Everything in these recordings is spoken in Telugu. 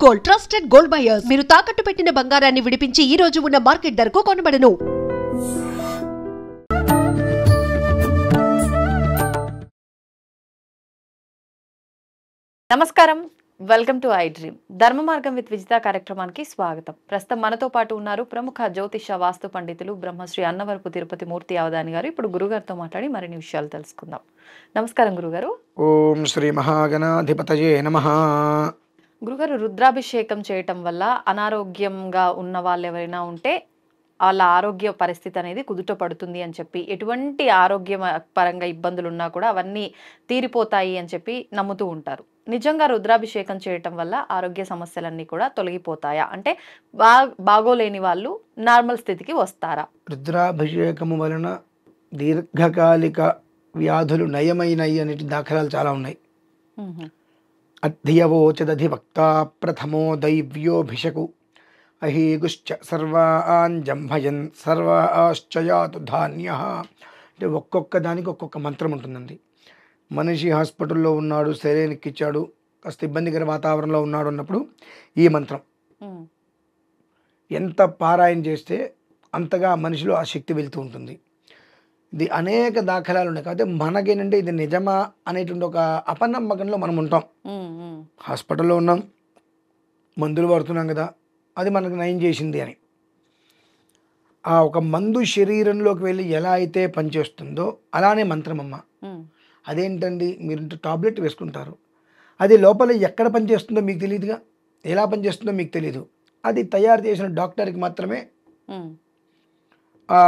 Gold, trusted gold buyers. మీరు తాకట్టు పెట్టిన బంగారాన్ని విడిపించి ఈ రోజు ఉన్న మార్కెట్ ధరకు కొనబడను. నమస్కారం, వెల్కమ్ టు ఐ డ్రీమ్. ధర్మ మార్గం విత్ విజిత కార్యక్రమానికి స్వాగతం. ప్రస్తుతం మనతో పాటు ఉన్నారు ప్రముఖ జ్యోతిష వాస్తు పండితులు బ్రహ్మశ్రీ అన్నవరపు తిరుపతి మూర్తి అవధాని గారు. ఇప్పుడు గురుగారితో మాట్లాడి మరిన్ని విషయాలు తెలుసుకుందాం. నమస్కారం గురుగారు. ఓం శ్రీ మహాగణాధిపతయే నమః. గురుగారు, రుద్రాభిషేకం చేయటం వల్ల అనారోగ్యంగా ఉన్న వాళ్ళు ఎవరైనా ఉంటే వాళ్ళ ఆరోగ్య పరిస్థితి అనేది కుదుట పడుతుంది అని చెప్పి, ఎటువంటి ఆరోగ్య పరంగా ఇబ్బందులు ఉన్నా కూడా అవన్నీ తీరిపోతాయి అని చెప్పి నమ్ముతూ ఉంటారు. నిజంగా రుద్రాభిషేకం చేయటం వల్ల ఆరోగ్య సమస్యలన్నీ కూడా తొలగిపోతాయా? అంటే బాగోలేని వాళ్ళు నార్మల్ స్థితికి వస్తారా? రుద్రాభిషేకము వలన దీర్ఘకాలిక వ్యాధులు నయమైనవి అనే దాఖలాలు చాలా ఉన్నాయి. అధ్యవోచదధివక్త ప్రథమో దైవ్యోభిషకు అహీగుశ్చ సర్వాన్ జంభయన్ సర్వాశ్చయాతు ధాన్య. అంటే ఒక్కొక్క దానికి ఒక్కొక్క మంత్రం ఉంటుందండి. మనిషి హాస్పిటల్లో ఉన్నాడు, శరీరానికి కాస్త ఇబ్బందికర వాతావరణంలో ఉన్నాడు అన్నప్పుడు ఈ మంత్రం ఎంత పారాయణ చేస్తే అంతగా మనిషిలో ఆ శక్తి వెళ్తూ ఉంటుంది. ఇది అనేక దాఖలాలు ఉన్నాయి. కాబట్టి మనకేంటంటే ఇది నిజమా అనేటువంటి ఒక అపనమ్మకంలో మనం ఉంటాం. హాస్పిటల్లో ఉన్నాం, మందులు వాడుతున్నాం కదా, అది మనకు నయం చేసింది అని. ఆ ఒక మందు శరీరంలోకి వెళ్ళి ఎలా అయితే పనిచేస్తుందో అలానే మంత్రం అమ్మ. అదేంటండి, మీరు టాబ్లెట్ వేసుకుంటారు, అది లోపల ఎక్కడ పనిచేస్తుందో మీకు తెలియదుగా, ఎలా పనిచేస్తుందో మీకు తెలియదు. అది తయారు చేసిన డాక్టర్కి మాత్రమే ఆ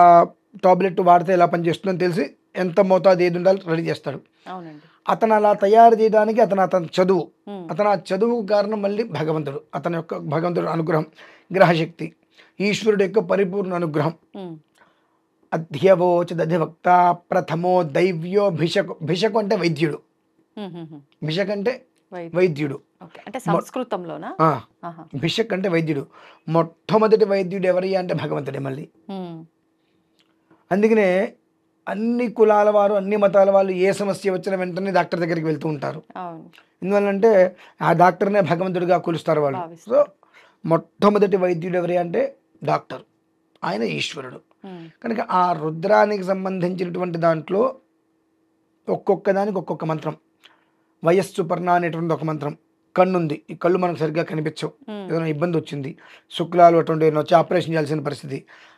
టాబ్లెట్ వాడితే ఎలా పనిచేస్తుందని తెలిసి ఎంత మోతాదు ఏది ఉండాలో రెడీ చేస్తాడు. అతను అలా తయారు చేయడానికి అతని చదువు, అతను ఆ చదువుకు కారణం మళ్ళీ భగవంతుడు, అతని యొక్క భగవంతుడు అనుగ్రహం, గ్రహశక్తి, ఈశ్వరుడు యొక్క పరిపూర్ణ అనుగ్రహం. అధ్యవోచదధివక్త ప్రథమో దైవ్యో భిషకు. భిషకు అంటే వైద్యుడు, భిషక్ అంటే వైద్యుడు. భిషక్ అంటే వైద్యుడు. మొట్టమొదటి వైద్యుడు ఎవరి అంటే భగవంతుడే మళ్ళీ. అందుకనే అన్ని కులాల వారు, అన్ని మతాల వాళ్ళు ఏ సమస్య వచ్చిన వెంటనే డాక్టర్ దగ్గరికి వెళ్తూ ఉంటారు. ఎందువల్లంటే ఆ డాక్టర్నే భగవంతుడిగా కొలుస్తారు వాళ్ళు. సో మొట్టమొదటి వైద్యుడు ఎవరి అంటే డాక్టర్, ఆయన ఈశ్వరుడు. కనుక ఆ రుద్రానికి సంబంధించినటువంటి దాంట్లో ఒక్కొక్క దానికి ఒక్కొక్క మంత్రం. వయస్సు పర్ణ అనేటువంటి ఒక మంత్రం. కన్నుంది, ఈ కళ్ళు మనకు సరిగ్గా కనిపించవు, ఏదైనా ఇబ్బంది వచ్చింది, శుక్లాలు అటువంటి వచ్చి ఆపరేషన్ చేయాల్సిన పరిస్థితి,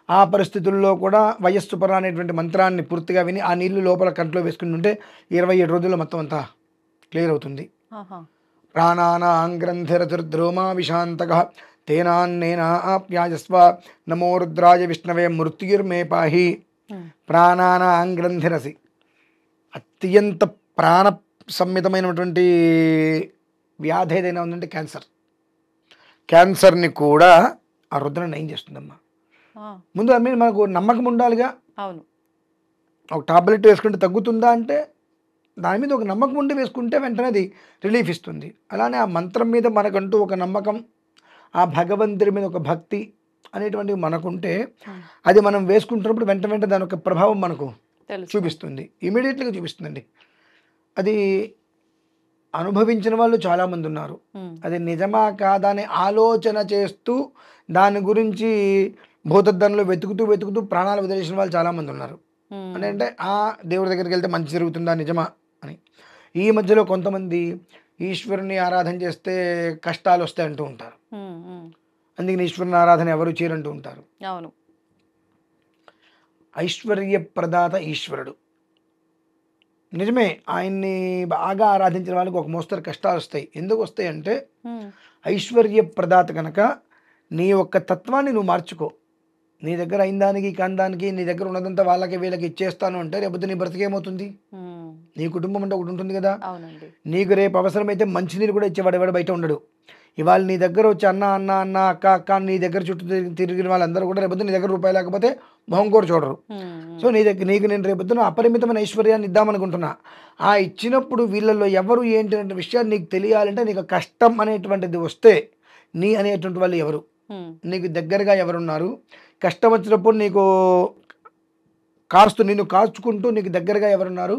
ఆ పరిస్థితుల్లో కూడా వయస్సు పర్ణ అనేటువంటి మంత్రాన్ని పూర్తిగా విని ఆ నీళ్లు లోపల కంట్లో వేసుకుని ఉంటే 27 రోజుల్లో మొత్తం అంతా క్లియర్ అవుతుంది. ప్రాణానాంగ్రంథిరతిర్ద్రోమా విశాంతక తేనాన్నేనా ఆప్యాయస్వ నమో రుద్రాయ విష్ణవే మృత్యుర్మే పాహి. ప్రాణానాంగ్రంథిరసి, అత్యంత ప్రాణ సంహితమైనటువంటి వ్యాధి ఏదైనా ఉందంటే క్యాన్సర్. క్యాన్సర్ని కూడా ఆ రుద్రం నయం చేస్తుందమ్మా. ముందు దాని మీద మనకు నమ్మకం ఉండాలిగా. అవును, ఒక టాబ్లెట్ వేసుకుంటే తగ్గుతుందా అంటే దాని మీద ఒక నమ్మకం ఉండి వేసుకుంటే వెంటనే అది రిలీఫ్ ఇస్తుంది. అలానే ఆ మంత్రం మీద మనకంటూ ఒక నమ్మకం, ఆ భగవంతుడి మీద ఒక భక్తి అనేటువంటివి మనకుంటే అది మనం వేసుకుంటున్నప్పుడు వెంట దాని యొక్క ప్రభావం మనకు చూపిస్తుంది, ఇమీడియట్లీగా చూపిస్తుందండి. అది అనుభవించిన వాళ్ళు చాలామంది ఉన్నారు. అది నిజమా కాదా అని ఆలోచన చేస్తూ దాని గురించి భూతద్దంలో వెతుకుతూ ప్రాణాలు వదిలేసిన వాళ్ళు చాలామంది ఉన్నారు. అంటే ఆ దేవుడి దగ్గరికి వెళ్తే మంచి జరుగుతుందా, నిజమా అని. ఈ మధ్యలో కొంతమంది ఈశ్వరుని ఆరాధన చేస్తే కష్టాలు వస్తాయి అంటూ ఉంటారు. అందుకని ఈశ్వరుని ఆరాధన ఎవరు చేయరంటూ ఉంటారు. అవును, ఐశ్వర్య ప్రదాత ఈశ్వరుడు నిజమే. ఆయన్ని బాగా ఆరాధించిన వాళ్ళకి ఒక మోస్తరు కష్టాలు వస్తాయి. ఎందుకు వస్తాయి అంటే ఐశ్వర్య ప్రదాత కనుక నీ యొక్క తత్వాన్ని నువ్వు మార్చుకో. నీ దగ్గర అయిన దానికి కాందానికి నీ దగ్గర ఉన్నదంతా వాళ్ళకి వీళ్ళకి ఇచ్చేస్తాను అంటే రేపు నీ బ్రతికేమవుతుంది? నీ కుటుంబం అంటే ఒకటి ఉంటుంది కదా. నీకు రేపు అవసరమైతే మంచినీరు కూడా ఇచ్చేవాడు ఎవడు బయట ఉండడు. ఇవాళ నీ దగ్గర వచ్చి అన్న అన్న అన్న అక్క అక్క నీ దగ్గర చుట్టూ తిరిగిన వాళ్ళందరూ కూడా రేపొద్దు నీ దగ్గర రూపాయి లేకపోతే మొహం కూడా చూడరు. సో నీ దగ్గర నీకు నేను రేపొద్దున అపరిమితమైన ఐశ్వర్యాన్ని ఇద్దామనుకుంటున్నా. ఆ ఇచ్చినప్పుడు వీళ్ళల్లో ఎవరు ఏంటి అనే విషయాన్ని నీకు తెలియాలంటే నీకు కష్టం అనేటువంటిది వస్తే నీ అనేటువంటి వాళ్ళు ఎవరు, నీకు దగ్గరగా ఎవరున్నారు, కష్టం వచ్చినప్పుడు నీకు నిన్ను కాచుకుంటూ నీకు దగ్గరగా ఎవరున్నారు,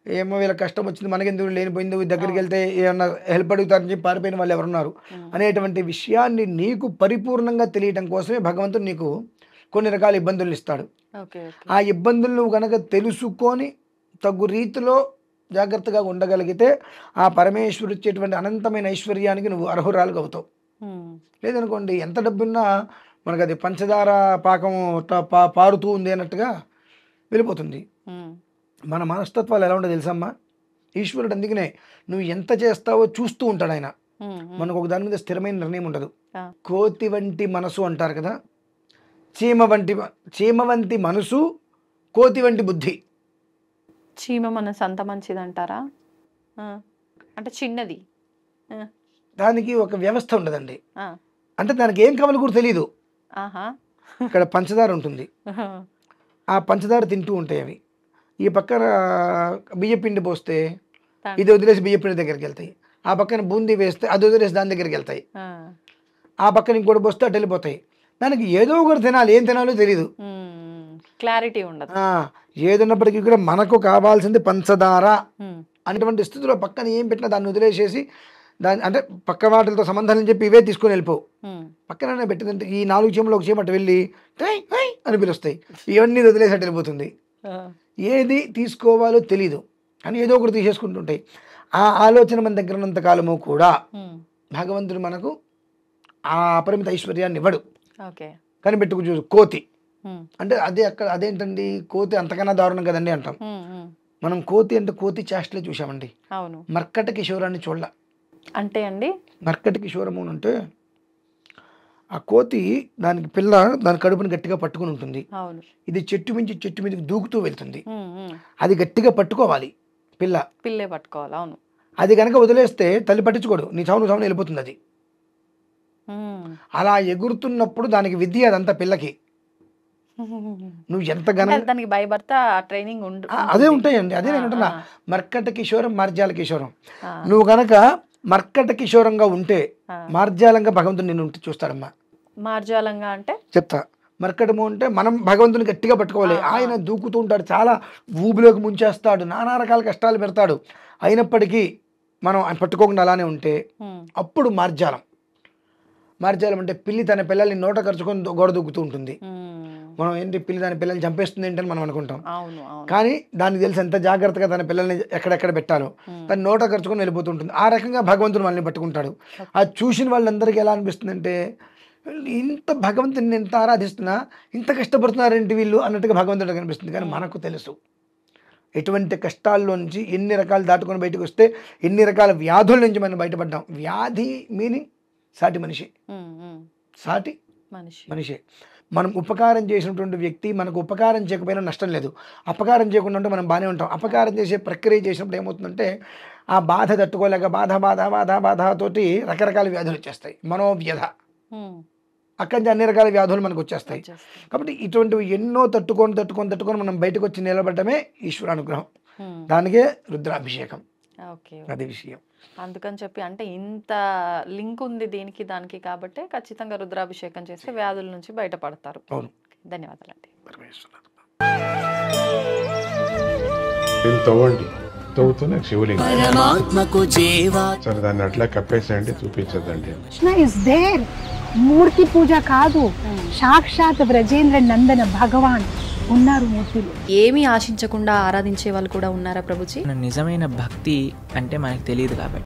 ఏమో వీళ్ళ కష్టం వచ్చింది మనకెందుకు లేనిపోయింది, దగ్గరికి వెళ్తే ఏమన్నా హెల్ప్ అడుగుతారని చెప్పి పారిపోయిన వాళ్ళు ఎవరున్నారు అనేటువంటి విషయాన్ని నీకు పరిపూర్ణంగా తెలియటం కోసమే భగవంతుడు నీకు కొన్ని రకాల ఇబ్బందులు ఇస్తాడు. ఆ ఇబ్బందులు నువ్వు కనుక తెలుసుకొని తగు రీతిలో జాగ్రత్తగా ఉండగలిగితే ఆ పరమేశ్వరుడు ఇచ్చేటువంటి అనంతమైన ఐశ్వర్యానికి నువ్వు అర్హురాలుగా అవుతావు. లేదనుకోండి ఎంత డబ్బున్నా మనకు అది పంచదార పాకం పారుతూ ఉంది అన్నట్టుగా వెళ్ళిపోతుంది. మన మనస్తత్వాలు ఎలా ఉండో తెలుసమ్మా, ఈశ్వరుడు అందుకనే నువ్వు ఎంత చేస్తావో చూస్తూ ఉంటాడు ఆయన. మనకు ఒక దాని మీద స్థిరమైన నిర్ణయం ఉండదు. కోతి వంటి మనసు అంటారు కదా, చీమ వంటి మనసు, కోతి వంటి బుద్ధి. చీమ మనసు అంత మంచిది అంటారా? అంటే చిన్నది, దానికి ఒక వ్యవస్థ ఉండదండి. అంటే దానికి ఏం కావాలో కూడా తెలియదు. ఇక్కడ పంచదార ఉంటుంది, ఆ పంచదార తింటూ ఉంటాయి అవి. ఈ పక్కన బియ్యపిండి పోస్తే ఇది వదిలేసి బియ్యపిండి దగ్గరికి వెళ్తాయి, ఆ పక్కన బూందీ వేస్తే అది వదిలేసి దాని దగ్గరికి వెళ్తాయి, ఆ పక్కన ఇంకోటి పోస్తే అటు వెళ్ళిపోతాయి. దానికి ఏదో ఒకటి తినాలి, ఏం తినాలో తెలియదు, క్లారిటీ ఉండదు. ఏదున్నప్పటికీ కూడా మనకు కావాల్సింది పంచదార అనేటువంటి స్థితిలో పక్కన ఏం పెట్టినా దాన్ని వదిలేసేసి దాని అంటే పక్క వాటితో సంబంధం అని చెప్పి ఇవే తీసుకొని వెళ్ళిపోవు. పక్కన పెట్టిందంటే ఈ 4 చీమలు ఒక చీమ అటు వెళ్ళి అని పిలుస్తాయి, ఇవన్నీ వదిలేసి అటు వెళ్ళిపోతుంది. ఏది తీసుకోవాలో తెలీదు కానీ ఏదో ఒకటి తీసేసుకుంటుంటాయి. ఆ ఆలోచన మన దగ్గర ఉన్నంత కాలము కూడా భగవంతుడు మనకు ఆ అపరిమిత ఐశ్వర్యాన్ని ఇవ్వడు. కానీ పెట్టుకు చూసు కోతి అంటే అదేంటండి కోతి అంతకన్నా దారుణం కదండి అంటాం మనం. కోతి అంటే కోతి చేష్టలే చూసామండి, మర్కట కిషోరాన్ని చూడాల. అంటే అండి మర్కట కిషోరము అంటే ఆ కోతి దానికి పిల్ల దాని కడుపుని గట్టిగా పట్టుకుని ఉంటుంది, ఇది చెట్టు మీదకి దూకుతూ వెళ్తుంది, అది గట్టిగా పట్టుకోవాలి, పిల్లే పట్టుకోవాలి. అవును, అది కనుక వదిలేస్తే తల్లి పట్టించుకోడు, నీ చావును వెళ్ళిపోతుంది అది. అలా ఎగురుతున్నప్పుడు దానికి విద్య అదంతా పిల్లకి. నువ్వు ఎంత దానికి భయపడత ట్రైనింగ్ అదే ఉంటాయండి. అదే నేను అంటున్నా, మర్కట కిషోరం మార్జాల కిషోరం. నువ్వు కనుక మర్కట కిషోరంగా ఉంటే మార్జాలంగా భగవంతుడు నిన్ను చూస్తాడమ్మా. మార్జాలంగా అంటే చెప్తా. మర్కటము అంటే మనం భగవంతుని గట్టిగా పట్టుకోవాలి, ఆయన దూకుతూ ఉంటాడు, చాలా ఊబిలోకి ముంచేస్తాడు, నానా రకాల కష్టాలు పెడతాడు. అయినప్పటికీ మనం ఆయన పట్టుకోకుండా అలానే ఉంటే అప్పుడు మార్జాలం. మార్జాలం అంటే పిల్లి తన పిల్లల్ని నోట ఖర్చుకొని గోడ దూకుతూ ఉంటుంది. మనం ఏంటి పిల్లి దాని పిల్లల్ని చంపేస్తుంది ఏంటని మనం అనుకుంటాం, కానీ దానికి తెలిసి ఎంత జాగ్రత్తగా తన పిల్లల్ని ఎక్కడెక్కడ పెట్టాలో తన నోట ఖర్చుకొని వెళ్ళిపోతుంటుంది. ఆ రకంగా భగవంతుడు వాళ్ళని పట్టుకుంటాడు. అది చూసిన వాళ్ళందరికీ ఎలా అనిపిస్తుంది అంటే ఇంత భగవంతుని ఎంత ఆరాధిస్తున్నా ఇంత కష్టపడుతున్నారేంటి వీళ్ళు అన్నట్టుగా భగవంతుడికి అనిపిస్తుంది. కానీ మనకు తెలుసు ఎటువంటి కష్టాల్లోంచి ఎన్ని రకాలు దాటుకొని బయటకు వస్తే ఎన్ని రకాల వ్యాధుల నుంచి మనం బయటపడ్డాం. వ్యాధి మీనింగ్ సాటి మనిషి, సాటి మనిషి. మనం ఉపకారం చేసినటువంటి వ్యక్తి మనకు ఉపకారం చేయకపోయినా నష్టం లేదు, అపకారం చేయకుండా ఉంటే మనం బాగానే ఉంటాం. అపకారం చేసే ప్రక్రియ చేసినప్పుడు ఏమవుతుందంటే ఆ బాధ తట్టుకోలేక బాధతోటి రకరకాల వ్యాధులు వచ్చేస్తాయి, మనోవ్యధ, అక్కడి నుంచి అన్ని రకాల వ్యాధులు మనకు వచ్చేస్తాయి. కాబట్టి ఇటువంటివి ఎన్నో తట్టుకొని మనం బయటకు వచ్చి నిలబడటమే ఈశ్వరానుగ్రహం. దానికే రుద్రాభిషేకం, అది విషయం. అందుకని చెప్పి అంటే ఇంత లింక్ ఉంది దీనికి దానికి, కాబట్టి ఖచ్చితంగా రుద్రాభిషేకం చేస్తే వ్యాధుల నుంచి బయటపడతారు. ధన్యవాదాలండి. తవ్వుతూనే శివలింగం సరే దాన్ని అట్లా కప్పేసేయండి, చూపించదండి. మూర్తి పూజ కాదు, సాక్షాత్ బ్రజేంద్ర నందన భగవాన్ ఉన్నారు మూర్తులు. ఏమీ ఆశించకుండా ఆరాధించే వాళ్ళు కూడా ఉన్నారా ప్రభుజీ? నిజమైన భక్తి అంటే మనకు తెలియదు కాబట్టి